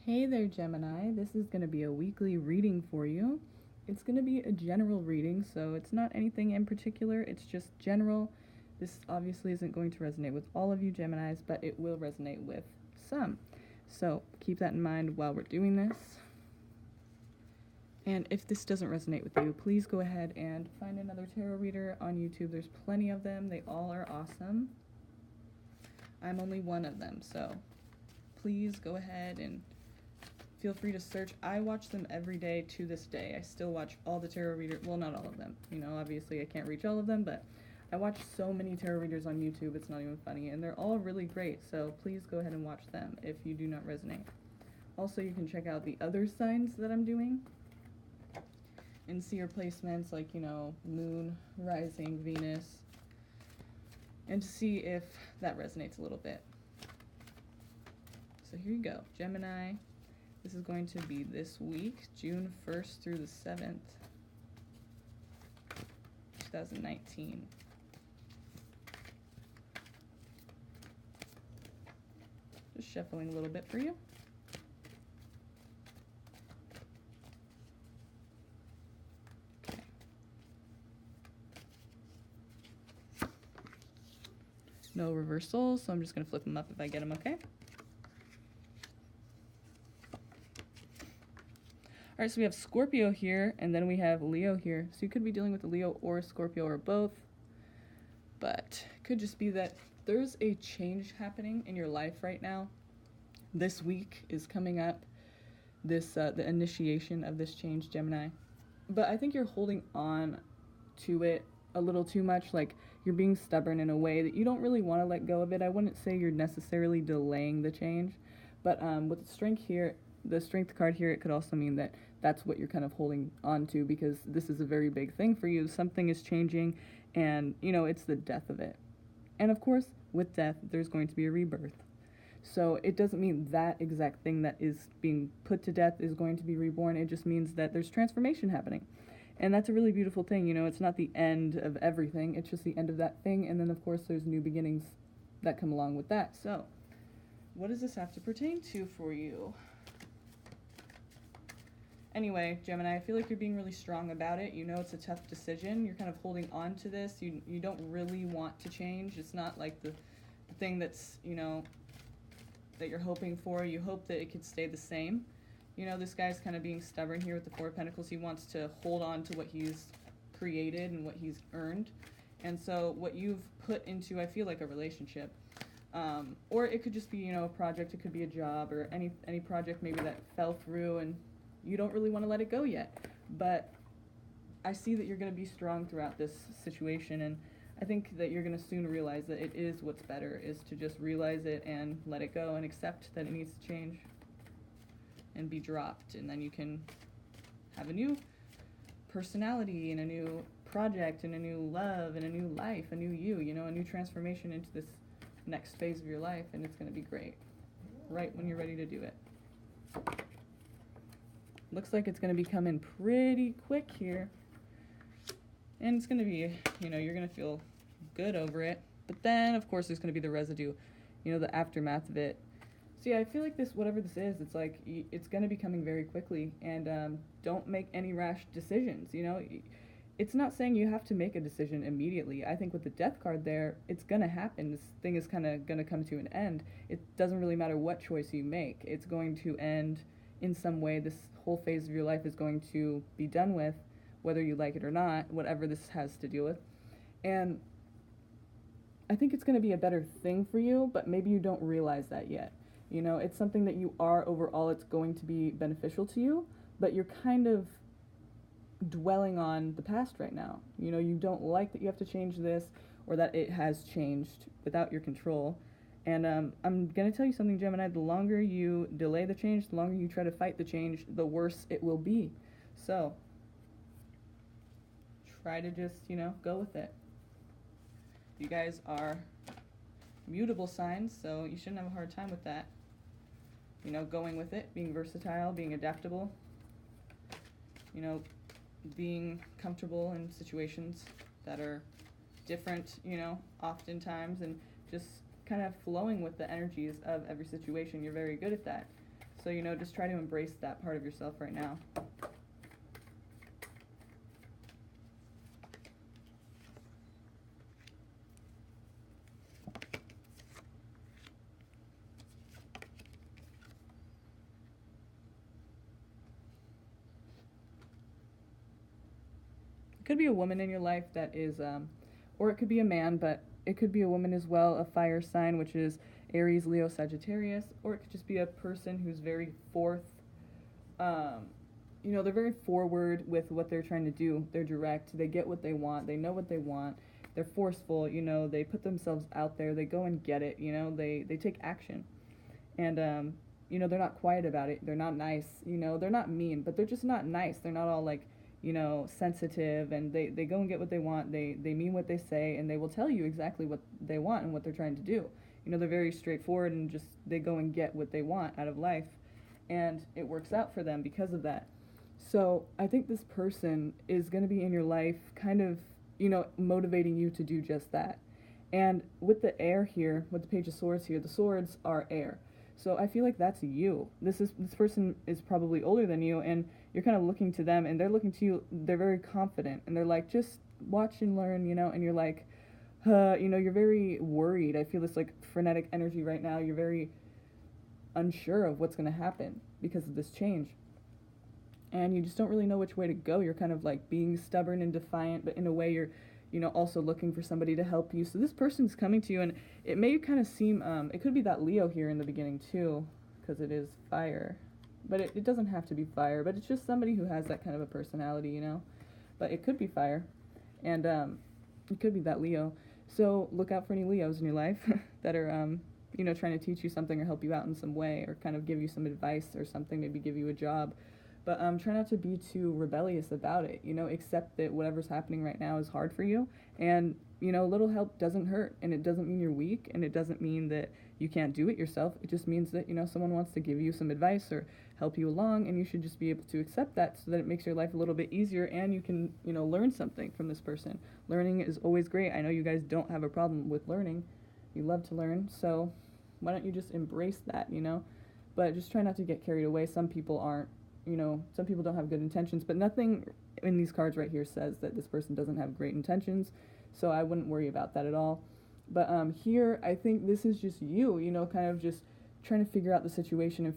Hey there, Gemini. This is going to be a weekly reading for you. It's going to be a general reading, so it's not anything in particular, it's just general. This obviously isn't going to resonate with all of you Geminis, but it will resonate with some. So keep that in mind while we're doing this. And if this doesn't resonate with you, please go ahead and find another tarot reader on YouTube. There's plenty of them, they all are awesome. I'm only one of them, so please go ahead and feel free to search. I watch them every day to this day. I still watch all the tarot readers. Well, not all of them. Obviously I can't reach all of them, but I watch so many tarot readers on YouTube, it's not even funny. And they're all really great, so please go ahead and watch them if you do not resonate. Also, you can check out the other signs that I'm doing and see your placements like, Moon, Rising, Venus, and to see if that resonates a little bit. So here you go, Gemini. This is going to be this week, June 1st through the 7th, 2019. Just shuffling a little bit for you. Okay. No reversals, so I'm just going to flip them up if I get them, okay? Alright, so we have Scorpio here, and then we have Leo here. So you could be dealing with a Leo or a Scorpio or both. But it could just be that there's a change happening in your life right now. This week is coming up, the initiation of this change, Gemini. But I think you're holding on to it a little too much. Like, you're being stubborn in a way that you don't really want to let go of it. I wouldn't say you're necessarily delaying the change. But with the strength card here, it could also mean that that's what you're kind of holding on to, because this is a very big thing for you. Something is changing, and it's the death of it. And of course, with death, there's going to be a rebirth. So it doesn't mean that exact thing that is being put to death is going to be reborn. It just means that there's transformation happening. And that's a really beautiful thing. It's not the end of everything, it's just the end of that thing. And then of course there's new beginnings that come along with that. So what does this have to pertain to for you? Anyway, Gemini, I feel like you're being really strong about it. It's a tough decision. You're kind of holding on to this. You don't really want to change. It's not like the thing that's, that you're hoping for. You hope that it could stay the same. This guy's kind of being stubborn here with the Four of Pentacles. He wants to hold on to what he's created and what he's earned. And so what you've put into, I feel like, a relationship. Or it could just be, a project. It could be a job or any project maybe that fell through and you don't really want to let it go yet. But I see that you're going to be strong throughout this situation, and I think that you're going to soon realize that it is what's better, is to just realize it and let it go and accept that it needs to change and be dropped. And then you can have a new personality and a new project and a new love and a new life, a new you, a new transformation into this next phase of your life, and it's going to be great right when you're ready to do it. Looks like it's going to be coming pretty quick here. And it's going to be, you're going to feel good over it. But then, of course, there's going to be the residue, the aftermath of it. So yeah, I feel like whatever this is, it's like, it's going to be coming very quickly. And don't make any rash decisions, It's not saying you have to make a decision immediately. I think with the death card there, it's going to happen. This thing is kind of going to come to an end. It doesn't really matter what choice you make. It's going to end in some way. This whole phase of your life is going to be done with, whether you like it or not, whatever this has to deal with. And I think it's going to be a better thing for you, but maybe you don't realize that yet. It's something that you are overall, it's going to be beneficial to you, but you're kind of dwelling on the past right now. You don't like that you have to change this, or that it has changed without your control. And I'm going to tell you something, Gemini, the longer you delay the change, the longer you try to fight the change, the worse it will be. So try to just, go with it. You guys are mutable signs, so you shouldn't have a hard time with that. Going with it, being versatile, being adaptable, being comfortable in situations that are different, oftentimes, and just kind of flowing with the energies of every situation. You're very good at that. So, just try to embrace that part of yourself right now. It could be a woman in your life that is, or it could be a man, but it could be a woman as well, a fire sign, which is Aries, Leo, Sagittarius, or it could just be a person who's very um, they're very forward with what they're trying to do. They're direct, they get what they want, they know what they want, they're forceful, they put themselves out there, they go and get it, they take action. And, they're not quiet about it, they're not nice, they're not mean, but they're just not nice. They're not all like, sensitive, and they go and get what they want, they mean what they say, and they will tell you exactly what they want and what they're trying to do. They're very straightforward, and just they go and get what they want out of life, and it works out for them because of that. So I think this person is going to be in your life kind of, motivating you to do just that. And with the air here, with the Page of Swords here, the swords are air. So I feel like that's you. This person is probably older than you, and you're kind of looking to them, and they're looking to you. They're very confident, and they're like, just watch and learn, and you're like, you're very worried. I feel this like frenetic energy right now. You're very unsure of what's going to happen because of this change. And you just don't really know which way to go. You're kind of like being stubborn and defiant, but in a way you're, also looking for somebody to help you. So this person's coming to you, and it may kind of seem, it could be that Leo here in the beginning too, because it is fire. But it doesn't have to be fire, but it's just somebody who has that kind of a personality, But it could be fire, and it could be that Leo. So look out for any Leos in your life that are, trying to teach you something or help you out in some way, or kind of give you some advice or something, maybe give you a job. But try not to be too rebellious about it. Accept that whatever's happening right now is hard for you, and a little help doesn't hurt, and it doesn't mean you're weak, and it doesn't mean that you can't do it yourself. It just means that someone wants to give you some advice or help you along, and you should just be able to accept that, so that it makes your life a little bit easier, and you can learn something from this person. Learning is always great. I know you guys don't have a problem with learning. You love to learn, so why don't you just embrace that, But just try not to get carried away. Some people aren't. Some people don't have good intentions, but nothing in these cards right here says that this person doesn't have great intentions, so I wouldn't worry about that at all. But here, I think this is just you, kind of just trying to figure out the situation and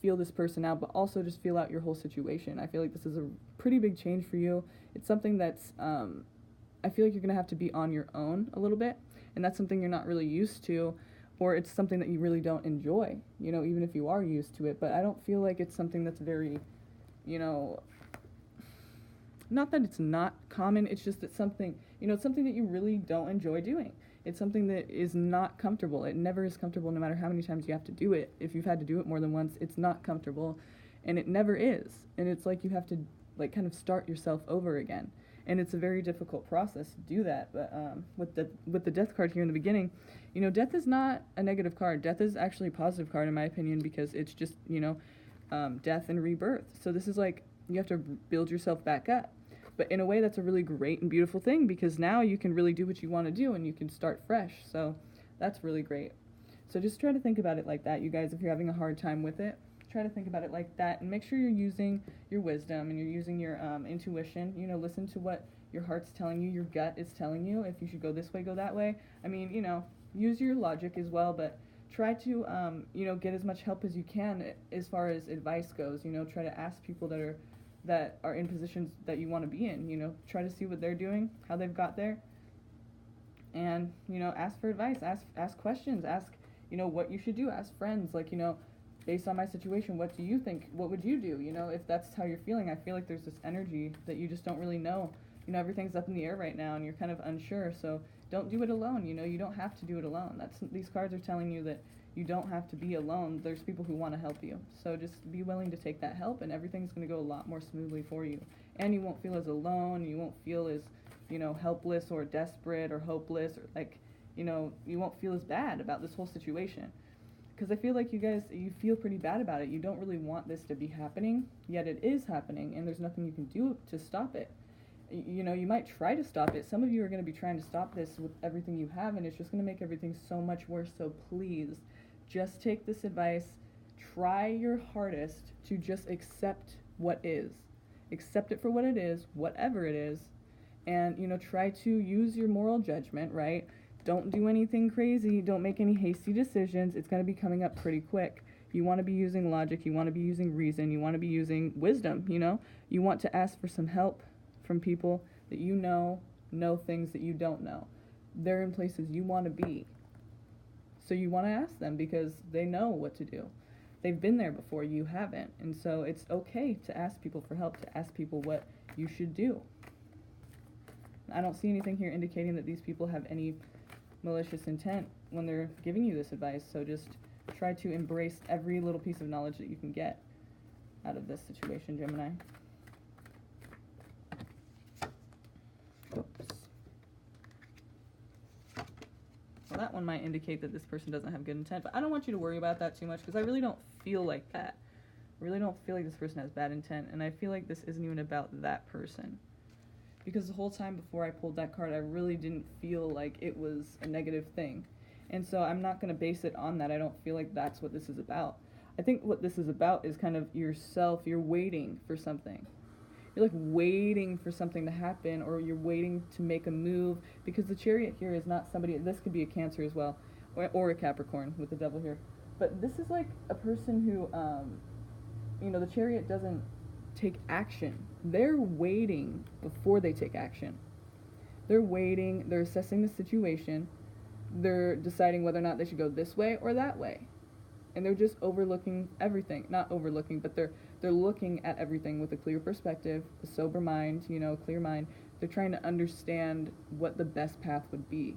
feel this person out, but also just feel out your whole situation. I feel like this is a pretty big change for you. It's something that's, I feel like you're going to have to be on your own a little bit, and that's something you're not really used to, or it's something that you really don't enjoy, even if you are used to it. But I don't feel like it's something that's very, not that it's not common, it's just that something, it's something that you really don't enjoy doing. It's something that is not comfortable. It never is comfortable, no matter how many times you have to do it. If you've had to do it more than once, it's not comfortable, and it never is. And it's like you have to, like, kind of start yourself over again. And it's a very difficult process to do that. But with the death card here in the beginning, death is not a negative card. Death is actually a positive card, in my opinion, because it's just, death and rebirth. So this is like, you have to build yourself back up. But in a way, that's a really great and beautiful thing, because now you can really do what you want to do, and you can start fresh. So that's really great. So just try to think about it like that, you guys. If you're having a hard time with it, try to think about it like that, and make sure you're using your wisdom and you're using your intuition. Listen to what your heart's telling you, your gut is telling you. If you should go this way, go that way. I mean, use your logic as well, but try to, get as much help as you can as far as advice goes. Try to ask people that are in positions that you want to be in. Try to see what they're doing, how they've got there, and ask for advice, ask questions, ask what you should do, ask friends, like, based on my situation, what do you think, what would you do, if that's how you're feeling. I feel like there's this energy that you just don't really know. Everything's up in the air right now, and you're kind of unsure, so don't do it alone. You don't have to do it alone. These cards are telling you that you don't have to be alone. There's people who want to help you, so just be willing to take that help, and everything's going to go a lot more smoothly for you. And you won't feel as alone, you won't feel as, helpless or desperate or hopeless, or like, you won't feel as bad about this whole situation. Because I feel like you guys, you feel pretty bad about it. You don't really want this to be happening, yet it is happening, and there's nothing you can do to stop it. You might try to stop it. Some of you are going to be trying to stop this with everything you have, and it's just going to make everything so much worse. So please, just take this advice, try your hardest to just accept what is. Accept it for what it is, whatever it is, and, you know, try to use your moral judgment, right? Don't do anything crazy. Don't make any hasty decisions. It's going to be coming up pretty quick. You want to be using logic. You want to be using reason. You want to be using wisdom, you know? You want to ask for some help from people that you know things that you don't know. They're in places you want to be. So you want to ask them because they know what to do. They've been there before, you haven't. And so it's okay to ask people for help, to ask people what you should do. I don't see anything here indicating that these people have any malicious intent when they're giving you this advice. So just try to embrace every little piece of knowledge that you can get out of this situation, Gemini. Oops. Well, that one might indicate that this person doesn't have good intent, but I don't want you to worry about that too much because I really don't feel like that. I really don't feel like this person has bad intent, and I feel like this isn't even about that person. Because the whole time before I pulled that card, I really didn't feel like it was a negative thing. And so I'm not going to base it on that. I don't feel like that's what this is about. I think what this is about is kind of yourself. You're waiting for something. You're like waiting for something to happen, or you're waiting to make a move, because the Chariot here is not somebody, this could be a Cancer as well, or a Capricorn with the Devil here. But this is like a person who, you know, the Chariot doesn't take action. They're waiting before they take action. They're waiting, they're assessing the situation, they're deciding whether or not they should go this way or that way. And they're just overlooking everything. Not overlooking, but they're looking at everything with a clear perspective, a sober mind, you know, clear mind. They're trying to understand what the best path would be,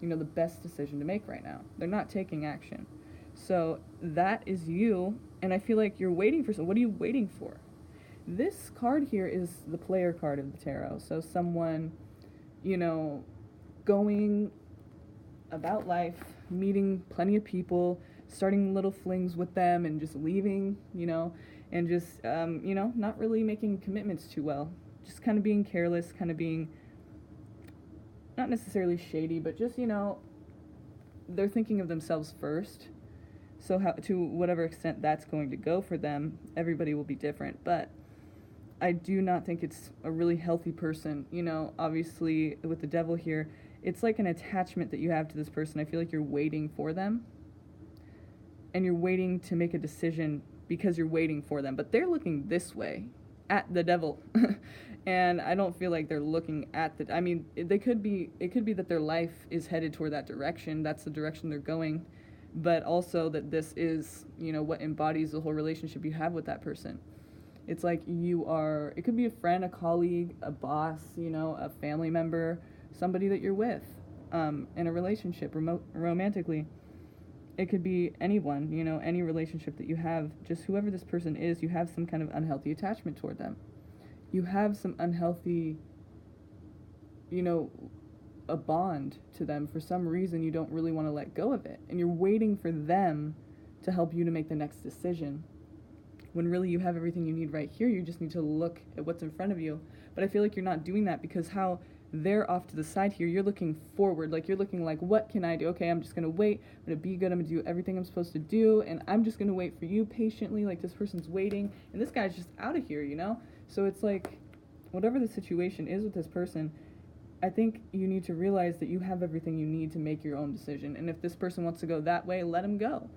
you know, the best decision to make right now. They're not taking action. So that is you, and I feel like you're waiting for something. What are you waiting for? This card here is the player card of the tarot. So someone, you know, going about life, meeting plenty of people, starting little flings with them and just leaving, you know, and just, you know, not really making commitments too well. Just kind of being careless, kind of being not necessarily shady, but just, you know, they're thinking of themselves first. So how, to whatever extent that's going to go for them, everybody will be different. But I do not think it's a really healthy person. You know, obviously with the Devil here, it's like an attachment that you have to this person. I feel like you're waiting for them. And you're waiting to make a decision because you're waiting for them. But they're looking this way at the Devil. And I don't feel like they're looking at the, I mean, it could be that their life is headed toward that direction. That's the direction they're going. But also that this is, you know, what embodies the whole relationship you have with that person. It's like you are, it could be a friend, a colleague, a boss, you know, a family member, somebody that you're with in a relationship, romantically. It could be anyone, you know, any relationship that you have, just whoever this person is, you have some kind of unhealthy attachment toward them. You have some unhealthy, you know, a bond to them. For some reason, you don't really want to let go of it. And you're waiting for them to help you to make the next decision. When really you have everything you need right here, you just need to look at what's in front of you. But I feel like you're not doing that because how they're off to the side here, you're looking forward. Like, you're looking like, what can I do? Okay, I'm just going to wait. I'm going to be good. I'm going to do everything I'm supposed to do. And I'm just going to wait for you patiently. Like, this person's waiting. And this guy's just out of here, you know? So it's like, whatever the situation is with this person, I think you need to realize that you have everything you need to make your own decision. And if this person wants to go that way, let him go.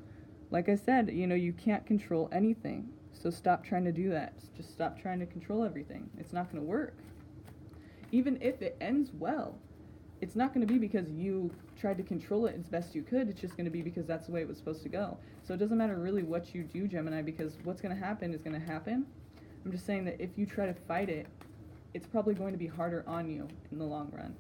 Like I said, you know, you can't control anything. So stop trying to do that. Just stop trying to control everything. It's not going to work. Even if it ends well, it's not going to be because you tried to control it as best you could. It's just going to be because that's the way it was supposed to go. So it doesn't matter really what you do, Gemini, because what's going to happen is going to happen. I'm just saying that if you try to fight it, it's probably going to be harder on you in the long run.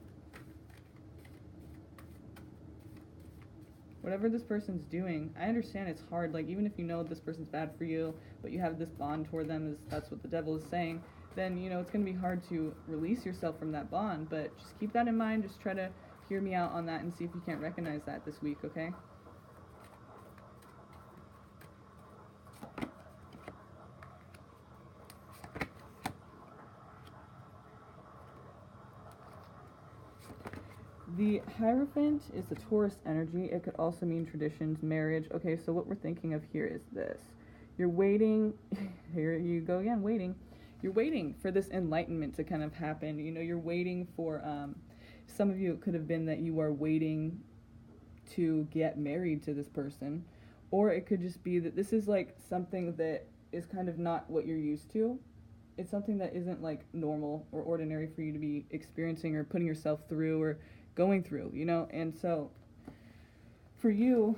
Whatever this person's doing, I understand it's hard. Like, even if you know this person's bad for you, but you have this bond toward them, that's what the Devil is saying, then, you know, it's going to be hard to release yourself from that bond. But just keep that in mind. Just try to hear me out on that and see if you can't recognize that this week, okay? The Hierophant is the Taurus energy. It could also mean traditions, marriage. Okay, so what we're thinking of here is this. You're waiting, here you go again, waiting. You're waiting for this enlightenment to kind of happen. You know, you're waiting for, some of you, it could have been that you are waiting to get married to this person. Or it could just be that this is like something that is kind of not what you're used to. It's something that isn't like normal or ordinary for you to be experiencing or putting yourself through or going through, you know? And so for you,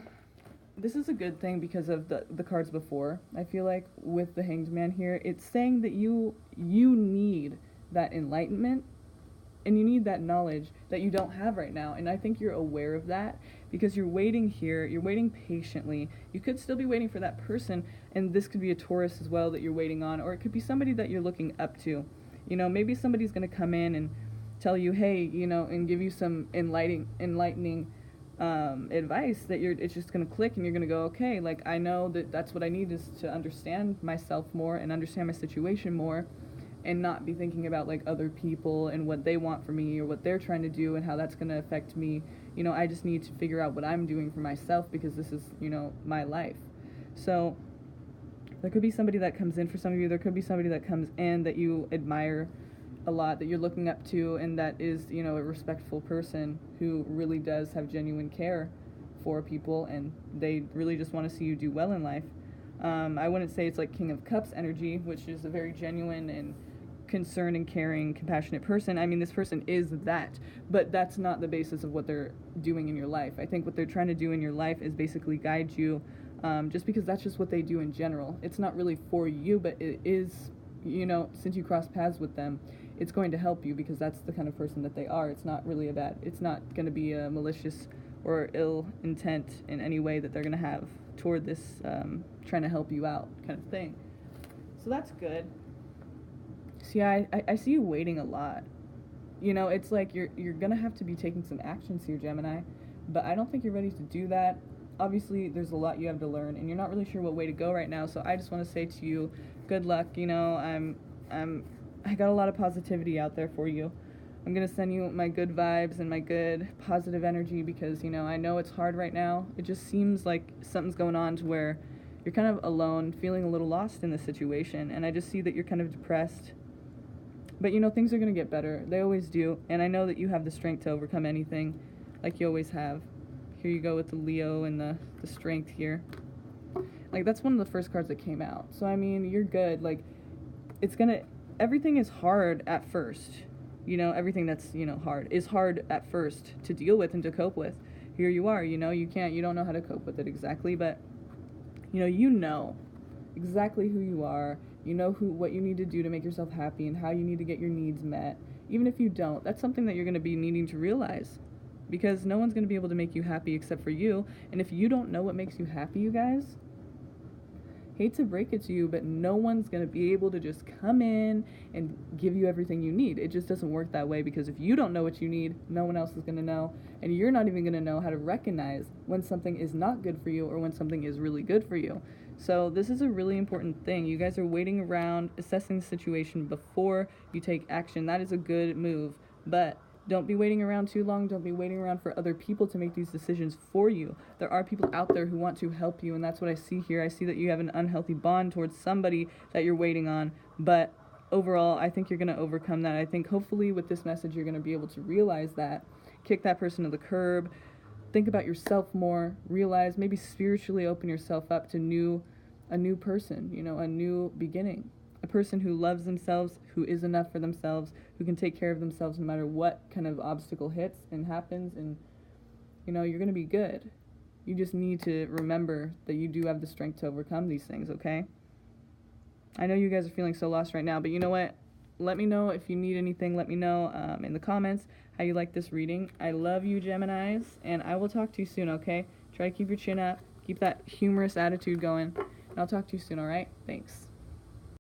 this is a good thing because of the cards before. I feel like with the Hanged Man here, it's saying that you need that enlightenment and you need that knowledge that you don't have right now. And I think you're aware of that because you're waiting here, you're waiting patiently. You could still be waiting for that person, and this could be a Taurus as well that you're waiting on, or it could be somebody that you're looking up to. You know, maybe somebody's going to come in and tell you, hey, you know, and give you some enlightening advice that it's just going to click and you're going to go, okay, like I know that that's what I need is to understand myself more and understand my situation more and not be thinking about like other people and what they want from me or what they're trying to do and how that's going to affect me. You know, I just need to figure out what I'm doing for myself because this is, you know, my life. So there could be somebody that comes in for some of you. There could be somebody that comes in that you admire a lot, that you're looking up to, and that is, you know, a respectful person who really does have genuine care for people and they really just want to see you do well in life. I wouldn't say it's like King of Cups energy, which is a very genuine and concerned and caring, compassionate person. I mean, this person is that, but that's not the basis of what they're doing in your life. I think what they're trying to do in your life is basically guide you, just because that's just what they do in general. It's not really for you, but it is, you know, since you cross paths with them, it's going to help you because that's the kind of person that they are. It's not really it's not going to be a malicious or ill intent in any way that they're going to have toward this trying to help you out kind of thing. So that's good. See, I see you waiting a lot. You know, it's like you're going to have to be taking some actions here, Gemini, but I don't think you're ready to do that. Obviously, there's a lot you have to learn, and you're not really sure what way to go right now, so I just want to say to you, good luck. You know, I got a lot of positivity out there for you. I'm going to send you my good vibes and my good positive energy because, you know, I know it's hard right now. It just seems like something's going on to where you're kind of alone, feeling a little lost in the situation, and I just see that you're kind of depressed. But, you know, things are going to get better. They always do, and I know that you have the strength to overcome anything like you always have. Here you go with the Leo and the strength here. Like, that's one of the first cards that came out. So, I mean, you're good. Like, everything is hard at first. You know, everything that's, you know, hard is hard at first to deal with and to cope with. Here you are, you know, you don't know how to cope with it exactly, but, you know exactly who you are. You know what you need to do to make yourself happy and how you need to get your needs met. Even if you don't, that's something that you're going to be needing to realize because no one's going to be able to make you happy except for you. And if you don't know what makes you happy, you guys, hate to break it to you, but no one's going to be able to just come in and give you everything you need. It just doesn't work that way because if you don't know what you need, no one else is going to know, and you're not even going to know how to recognize when something is not good for you or when something is really good for you. So this is a really important thing. You guys are waiting around, assessing the situation before you take action. That is a good move, but don't be waiting around too long. Don't be waiting around for other people to make these decisions for you. There are people out there who want to help you, and that's what I see here. I see that you have an unhealthy bond towards somebody that you're waiting on, but overall, I think you're going to overcome that. I think hopefully with this message, you're going to be able to realize that, kick that person to the curb, think about yourself more, realize, maybe spiritually open yourself up to a new person, a new beginning. A person who loves themselves, who is enough for themselves, who can take care of themselves no matter what kind of obstacle hits and happens, and you're going to be good. You just need to remember that you do have the strength to overcome these things, okay? I know you guys are feeling so lost right now, but you know what? Let me know if you need anything. Let me know in the comments how you like this reading. I love you, Geminis, and I will talk to you soon, okay? Try to keep your chin up, keep that humorous attitude going, and I'll talk to you soon, all right? Thanks.